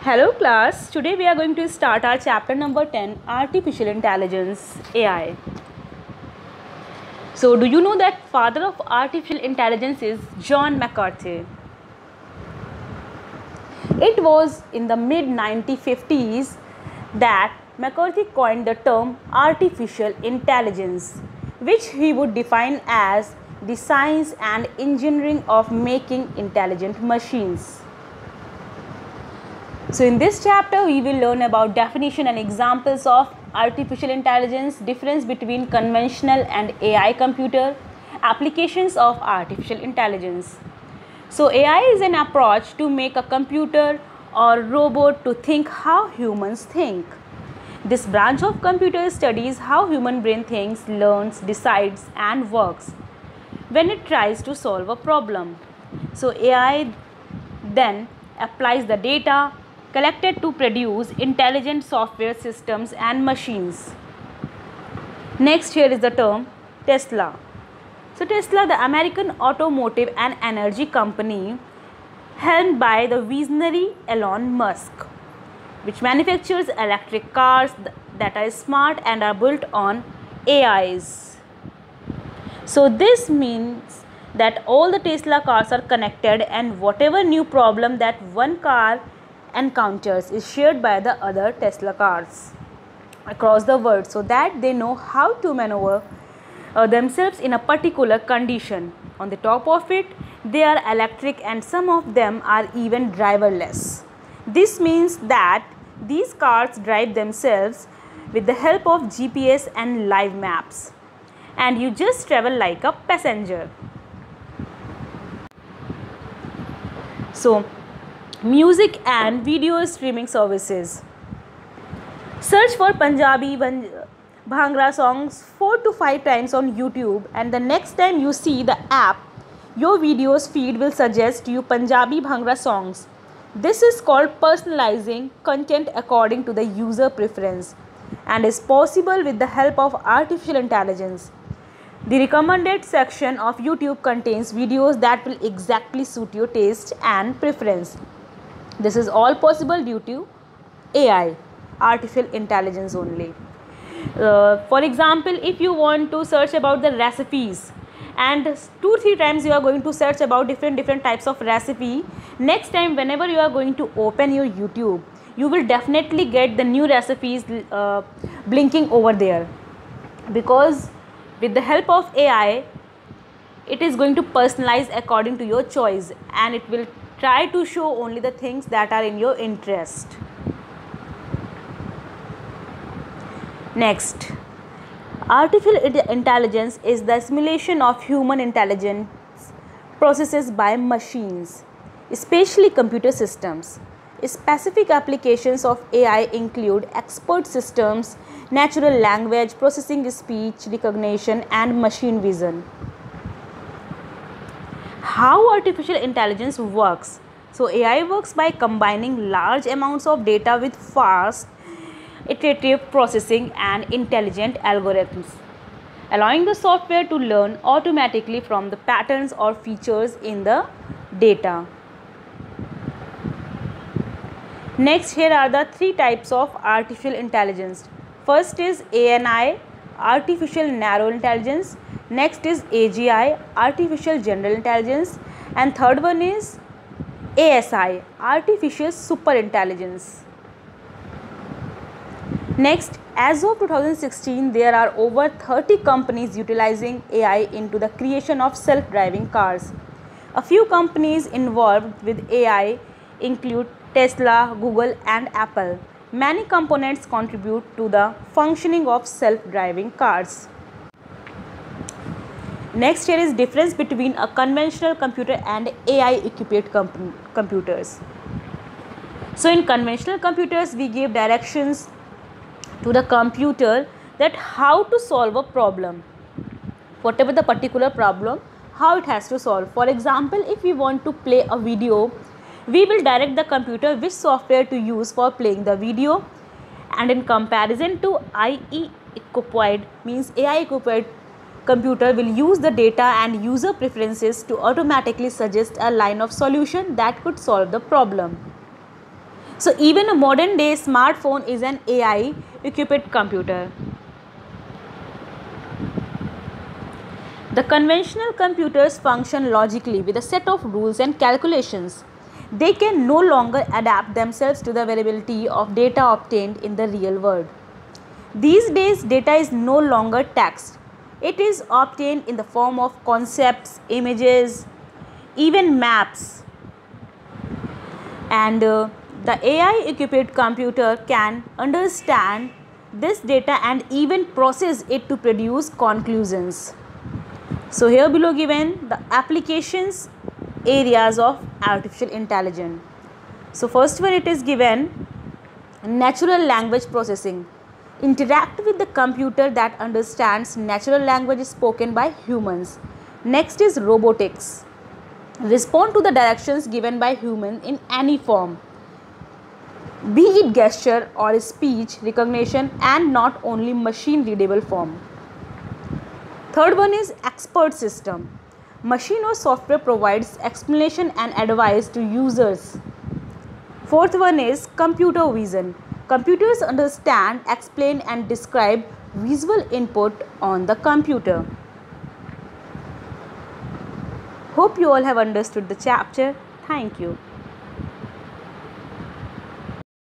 Hello class, today we are going to start our chapter number 10, Artificial Intelligence, AI. So do you know that father of artificial intelligence is John McCarthy? It was in the mid 1950s that McCarthy coined the term artificial intelligence, which he would define as the science and engineering of making intelligent machines. So in this chapter, we will learn about definition and examples of artificial intelligence, difference between conventional and AI computer, applications of artificial intelligence. So AI is an approach to make a computer or robot to think how humans think. This branch of computer studies how human brain thinks, learns, decides and works when it tries to solve a problem. So AI then applies the data collected to produce intelligent software systems and machines. Next, here is the term Tesla. So Tesla, the American automotive and energy company helmed by the visionary Elon Musk, which manufactures electric cars that are smart and are built on AIs. So this means that all the Tesla cars are connected, and whatever new problem that one car encounters is shared by the other Tesla cars across the world, so that they know how to maneuver themselves in a particular condition. On the top of it, they are electric and some of them are even driverless. This means that these cars drive themselves with the help of GPS and live maps, and you just travel like a passenger. So music and video streaming services. Search for Punjabi Bhangra songs 4 to 5 times on YouTube, and the next time you see the app, your videos feed will suggest you Punjabi Bhangra songs. This is called personalizing content according to the user preference and is possible with the help of artificial intelligence. The recommended section of YouTube contains videos that will exactly suit your taste and preference. This is all possible due to AI, artificial intelligence only. For example, if you want to search about the recipes and 2-3 times you are going to search about different types of recipe, next time whenever you are going to open your YouTube, you will definitely get the new recipes blinking over there, because with the help of AI, it is going to personalize according to your choice, and it will try to show only the things that are in your interest. Next, artificial intelligence is the simulation of human intelligence processes by machines, especially computer systems. Specific applications of AI include expert systems, natural language processing, speech recognition, and machine vision. How artificial intelligence works? So AI works by combining large amounts of data with fast, iterative processing and intelligent algorithms, allowing the software to learn automatically from the patterns or features in the data. Next, here are the 3 types of artificial intelligence. First is ANI, artificial narrow intelligence. Next is AGI, artificial general intelligence, and third one is ASI, artificial super intelligence. Next, as of 2016, there are over 30 companies utilizing AI into the creation of self-driving cars. A few companies involved with AI include Tesla, Google, and Apple. Many components contribute to the functioning of self-driving cars. Next, here is difference between a conventional computer and AI equipped computers. So in conventional computers, we give directions to the computer that how to solve a problem, whatever the particular problem, how it has to solve. For example, if we want to play a video, we will direct the computer which software to use for playing the video, and in comparison to AI equipped computer will use the data and user preferences to automatically suggest a line of solution that could solve the problem. So even a modern day smartphone is an AI equipped computer. The conventional computers function logically with a set of rules and calculations. They can no longer adapt themselves to the availability of data obtained in the real world. These days, data is no longer text. It is obtained in the form of concepts, images, even maps. And the AI equipped computer can understand this data and even process it to produce conclusions. So here below given the applications areas of artificial intelligence. So first one, it is given natural language processing. Interact with the computer that understands natural language spoken by humans. Next is robotics. Respond to the directions given by humans in any form, be it gesture or speech recognition, and not only machine readable form. Third one is expert system. Machine or software provides explanation and advice to users. Fourth one is computer vision. Computers understand, explain and describe visual input on the computer. Hope you all have understood the chapter. Thank you.